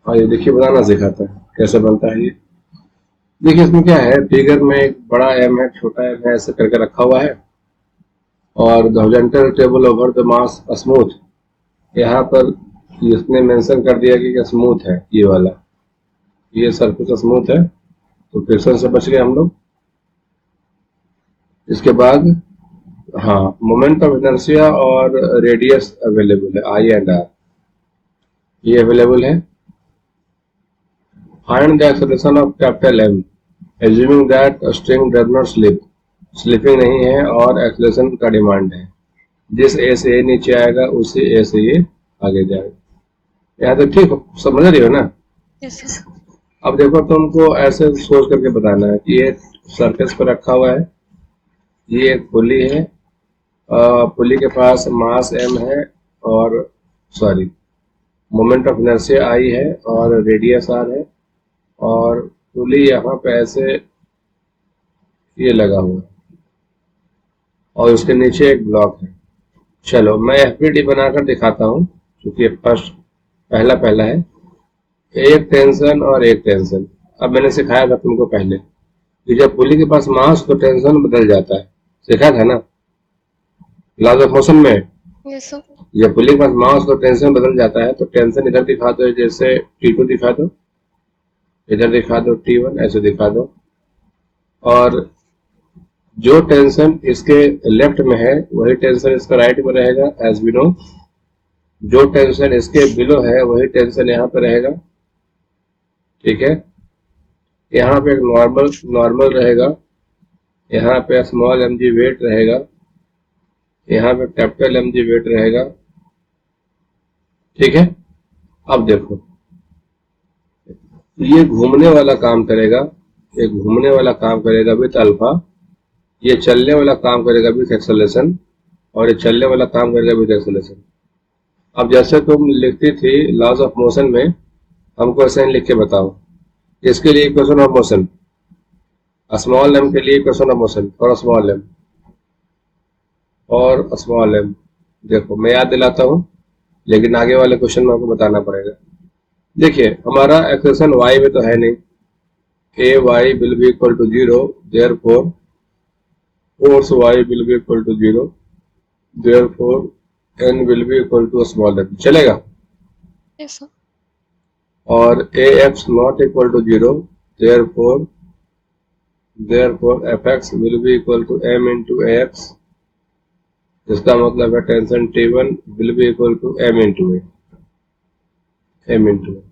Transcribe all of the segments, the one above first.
और ये देखिए बनाना सिखाता है कैसे बनता है ये। देखिए इसमें क्या है, फिगर में एक बड़ा एम है, छोटा एम है, ऐसे करके रखा हुआ है। और the horizontal table over the mass smooth, यहाँ पर इसने मेंशन कर दिया कि स्मूथ है ये वाला, ये सरफेस स्मूथ है, तो फ्रिक्शन से बच गए हम लोग। इसके बाद हाँ, मोमेंट ऑफ इनर्शिया और रेडियस अवेलेबल है, आई एंड आर ये अवेलेबल है। Find the acceleration of capital M assuming that string does not slip, slipping नहीं है और एक्सेलरेशन का डिमांड है। जिस ए से ए नीचे आएगा उसी ए से ये आगे जाएगा। यहाँ तो ठीक समझ रही हो ना। Yes sir. अब देखो तुमको ऐसे सोच करके बताना है कि ये सरफेस पर रखा हुआ है, ये एक पुली है, पुली के पास मास एम है, और sorry moment of inertia I है और रेडियस आर है, और पुली यहाँ पे ऐसे ये लगा हुआ है और उसके नीचे एक ब्लॉक है। चलो मैं एफबीडी बनाकर दिखाता हूँ, क्योंकि फर्स्ट पहला पहला है। एक टेंशन और एक टेंशन, अब मैंने सिखाया था तुमको पहले कि जब पुली के पास मास तो टेंशन बदल जाता है, सिखा था ना लॉज ऑफ मोशन में। Yes sir. जब पुली के पास मास तो टेंशन बदल जाता है, तो टेंशन इधर दिखा दो, जैसे T2 दिखा दो, इधर दिखा दो T1, ऐसे दिखा दो। और जो टेंशन इसके लेफ्ट में है वही टेंशन इसका राइट में रहेगा, एज वी नो। जो टेंशन इसके बिलो है वही टेंशन यहाँ पे रहेगा, ठीक है। यहाँ पे एक नॉर्मल नॉर्मल रहेगा, यहाँ पे स्मॉल एम जी वेट रहेगा, यहाँ पे कैपिटल एम जी वेट रहेगा, ठीक है। अब देखो ये घूमने वाला काम करेगा, ये घूमने वाला काम करेगा विथ अल्फा, ये चलने वाला काम करेगा विथ एक्सेलरेशन, और ये चलने वाला काम करेगा विथ एक्सेलरेशन। अब जैसे तुम लिखती थी लॉज ऑफ मोशन में, हमको ऐसे लिख के बताओ। इसके लिए equation of motion, small M के लिए equation of motion for small M, और स्मॉल एम देखो मैं याद दिलाता हूँ, लेकिन आगे वाले क्वेश्चन में आपको बताना पड़ेगा। देखिए हमारा एक्सप्रेशन y में तो है नहीं, A Y will be equal to 0, therefore force y will be equal to 0, therefore n will be equal to small m, चलेगा। Yes sir. और ax not equal to 0, therefore fx will be equal to m into ax, इसका मतलब है tension T1 will be equal to m into a, m into a।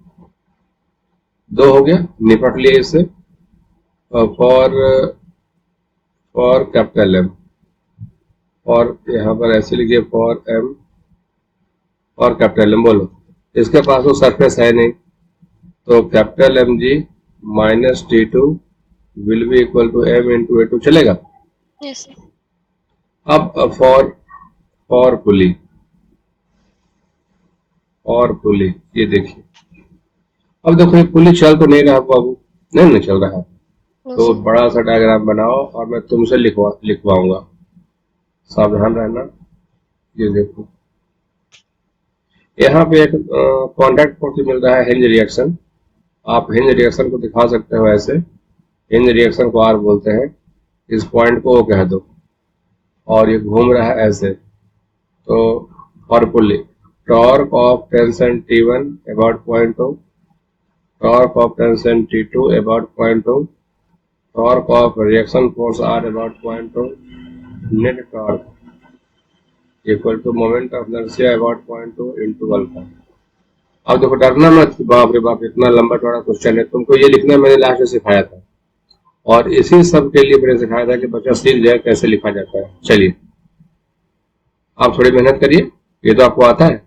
दो हो गया, निपट लिए इससे। फॉर फॉर कैपिटल एम, और यहाँ पर ऐसे लिखिए फॉर एम और कैपिटल एम, बोलो इसके पास वो सरफेस है नहीं, तो capital M G minus T2 will be equal to m into A2, चलेगा। Yes sir. अब फॉर फॉर पुली, और पुली ये देखिए, अब देखो ये पुली चल तो नहीं रहा बाबू, नहीं चल रहा, नो तो सर। बड़ा सा डायग्राम बनाओ और मैं तुमसे लिखवाऊंगा, सावधान रहना। ये देखो यहाँ पे एक कॉन्टैक्ट फोर्स मिल रहा है, हिंज रिएक्शन। आप हिंज रिएक्शन को दिखा सकते हो ऐसे, हिंज रिएक्शन को R बोलते हैं, इस पॉइंट को O कह दो, और ये घूम रहा है ऐसे। तो for pulley, torque of tension T1 about point O, torque of tension T2 about point O, torque of reaction force R about point O, net torque equal to moment of inertia about point O into alpha. अब देखो डरना मत, बाप रे बाप इतना लंबा चौड़ा क्वेश्चन है, तुमको ये लिखना मैंने लास्ट में सिखाया था, और इसी सब के लिए मैंने सिखाया था कि बच्चा सीख जाए कैसे लिखा जाता है। चलिए आप थोड़ी मेहनत करिए, ये तो आपको आता है।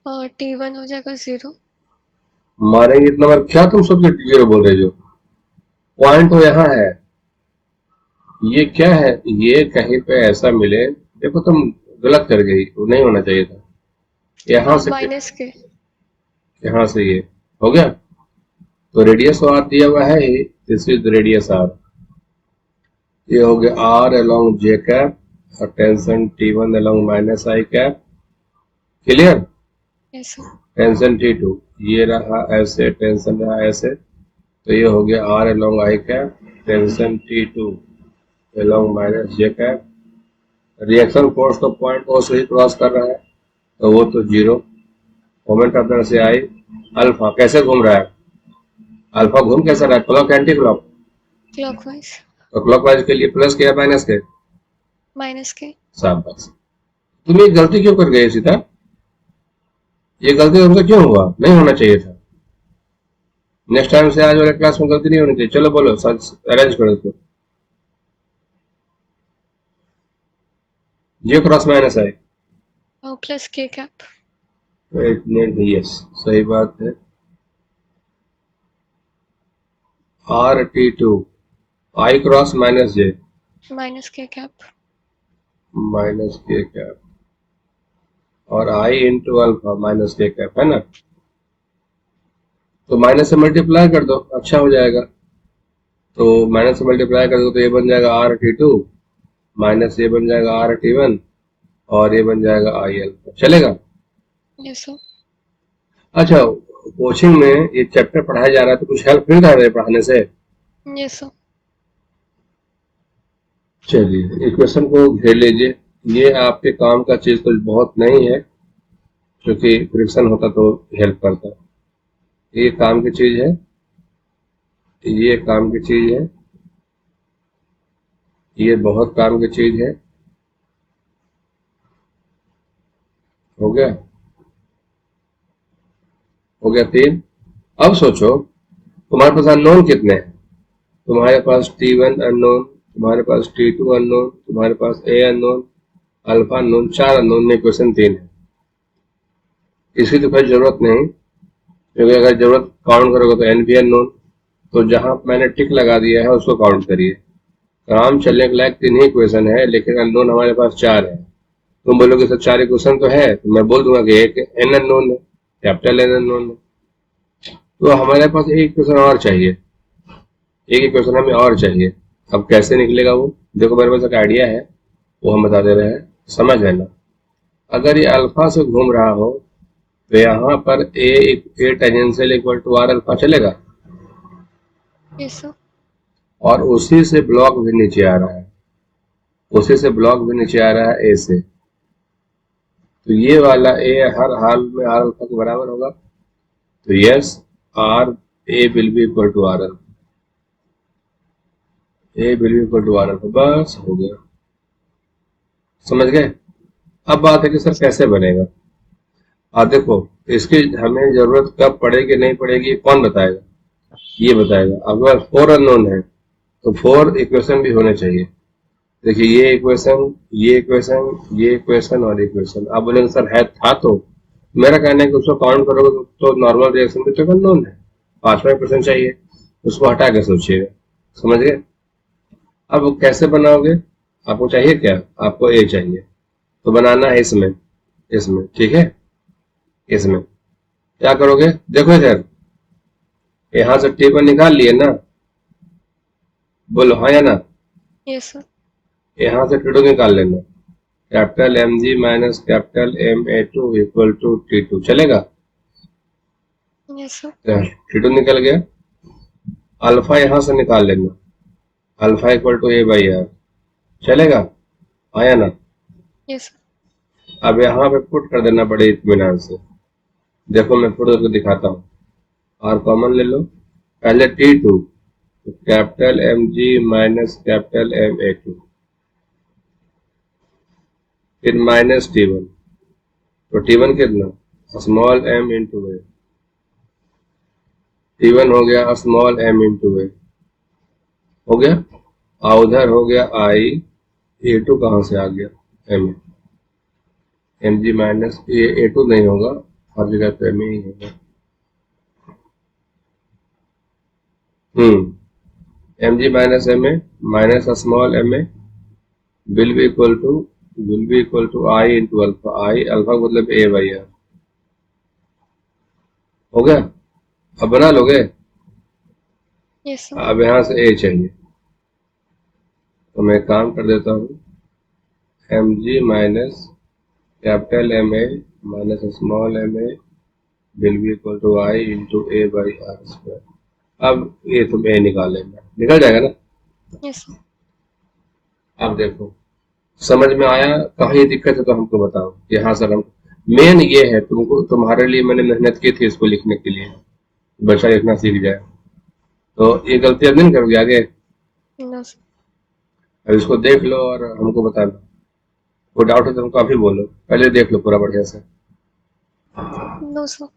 और T1 हो जाएगा 0। मारेंगे इतना बार, क्या तुम सब्जेक्ट 0 बोल रहे हो? पॉइंट तो यहाँ है, ये क्या है, ये कहीं पे ऐसा मिले, देखो तुम गलत कर गई, वो नहीं होना चाहिए था। यहाँ से माइनस के। यहाँ से ये हो गया, तो रेडियस तो आर दिया हुआ है ही, दिस इज रेडियस आर, ये हो गया R along J कैप और tension T1 along minus I cap, clear. Yes sir. Tension T2 ये रहा ऐसे, टेंशन रहा ऐसे, तो ये हो गया R along I cap, tension T2 along minus J cap. Reaction force तो पॉइंट O से ही क्रॉस कर रहा है, तो वो तो zero. Moment of inertia I. Alpha कैसे घूम रहा है? अल्फा घूम कैसे रहा है? Clock anti clock? क्लॉकवाइज। तो क्लॉकवाइज के लिए प्लस के या माइनस के? माइनस के। शाबाश। तुम ये गलती क्यों कर गए सीता? ये गलती तुमसे क्यों हुआ? नहीं होना चाहिए था। नेक्स्ट टाइम से आज वाले क्लास में गलती नहीं होनी चाहिए। चलो बोलो, अरेंज करो इसको। ये क्रॉस माइनस है, और प्लस के कैप। तो एक मिनट, यस सही बात है। RT2 I cross minus J minus के कैप। माइनस के कैप, और I इंटू अल्फा माइनस के कैप, है ना? तो माइनस से मल्टीप्लाई कर दो, अच्छा हो जाएगा। तो माइनस से मल्टीप्लाई कर दो तो ये बन जाएगा RT2 माइनस ये बन जाएगा RT1 और ये बन जाएगा I अल्फा। चलेगा? Yes sir. अच्छा, कोचिंग में ये चैप्टर पढ़ाया जा रहा है तो कुछ हेल्प मिल रहा है पढ़ाने से? Yes sir. चलिए इक्वेशन को घेर लीजिए। ये आपके काम का चीज तो बहुत नहीं है, क्योंकि फ्रिक्शन होता तो हेल्प करता। ये काम की चीज है, ये काम की चीज है, ये बहुत काम की चीज है। हो गया? हो गया 3। अब सोचो, तुम्हारे पास अननोन कितने हैं? तुम्हारे पास T1 अननोन, तुम्हारे पास T2 अननोन, तुम्हारे पास A unknown, alpha unknown, 4 unknown में क्वेश्चन 3 है। इसकी तो कोई जरूरत नहीं, क्योंकि अगर जरूरत काउंट करोगे तो N भी अननोन। तो जहां मैंने टिक लगा दिया है उसको काउंट करिए। काम चलने के लायक 3 ही क्वेश्चन है, लेकिन अननोन हमारे पास 4 है। तुम बोलोगे सर 4 क्वेश्चन तो है, तो मैं बोल दूंगा कि एक N अननोन है, कैपिटल N अननोन है। तो हमारे पास एक क्वेश्चन और चाहिए, एक ही क्वेश्चन हमें और चाहिए। अब कैसे निकलेगा वो? देखो मेरे पास एक आइडिया है, वो हम बता दे रहे हैं, समझ लेना। अगर ये अल्फा से घूम रहा हो तो यहाँ पर A tangential equal to R alpha चलेगा, यस सर। और उसी से ब्लॉक भी नीचे आ रहा है, उसी से ब्लॉक भी नीचे आ रहा है ए से। तो ये वाला ए हर हाल में आर अल्फा के बराबर होगा। तो yes, R A will be equal to R alpha, A will be equal to R alpha. बस हो गया, समझ गए? अब बात है कि सर कैसे बनेगा। देखो, इसकी हमें जरूरत कब पड़ेगी नहीं पड़ेगी कौन बताएगा? ये बताएगा। अगर 4 अननोन है तो 4 इक्वेशन भी होने चाहिए। देखिए ये इक्वेशन, ये इक्वेशन, ये इक्वेशन और इक्वेशन। आप बोलेंगे सर है था, तो मेरा कहना है कि उसको काउंट करोगे तो नॉर्मल रिएक्शन भी तो अननोन है, 5वां इक्वेशन चाहिए, उसको हटा के सोचिएगा। समझ गए? अब कैसे बनाओगे? आपको चाहिए क्या? आपको ए चाहिए, तो बनाना है इसमें, इसमें ठीक है। इसमें क्या करोगे? देखो इधर, यहाँ से टी पर निकाल लिए ना, बोलो हाँ या ना? Yes sir. यहाँ से टी2 निकाल लेना, capital M G minus capital M A two equal to T2। चलेगा? Yes sir. T2 निकल गया। अल्फा यहाँ से निकाल लेना, alpha equal to A by R. चलेगा? आया ना? Yes sir. अब यहाँ पे पुट कर देना बड़े इत्मीनान से। देखो मैं पुट करके दिखाता हूँ। आर कॉमन ले लो, पहले T2 capital M G minus capital M A two, फिर माइनस T1। तो T1 कितना? स्मॉल एम इंटू ए। T1 हो गया स्मॉल एम इंटू ए, हो गया। उधर हो गया आई, A2 कहाँ से आ गया? M M G minus A2 नहीं होगा, हर जगह पे एम ही होगा। M G minus M A minus small M A will be equal to I into alpha. I alpha मतलब ए बाई आर। हो गया? अब बना लोगे? Yes sir. अब यहाँ से ए चाहिए, तो मैं काम कर देता हूँ, M G minus capital M A minus small M A will be equal to I into A by R square. अब ये तुम ए निकाल लेना, निकल जाएगा ना। Yes sir. अब देखो समझ में आया, कहाँ ये दिक्कत है तो हमको बताओ कि हाँ सर हम, मेन ये है तुमको, तुम्हारे लिए मैंने मेहनत की थी इसको लिखने के लिए, बच्चा लिखना सीख जाए। तो ये गलती अब नहीं करोगे आगे। No sir. अब इसको देख लो और हमको बता दो, कोई डाउट है तो हमको अभी बोलो, पहले देख लो पूरा बढ़िया से। No sir.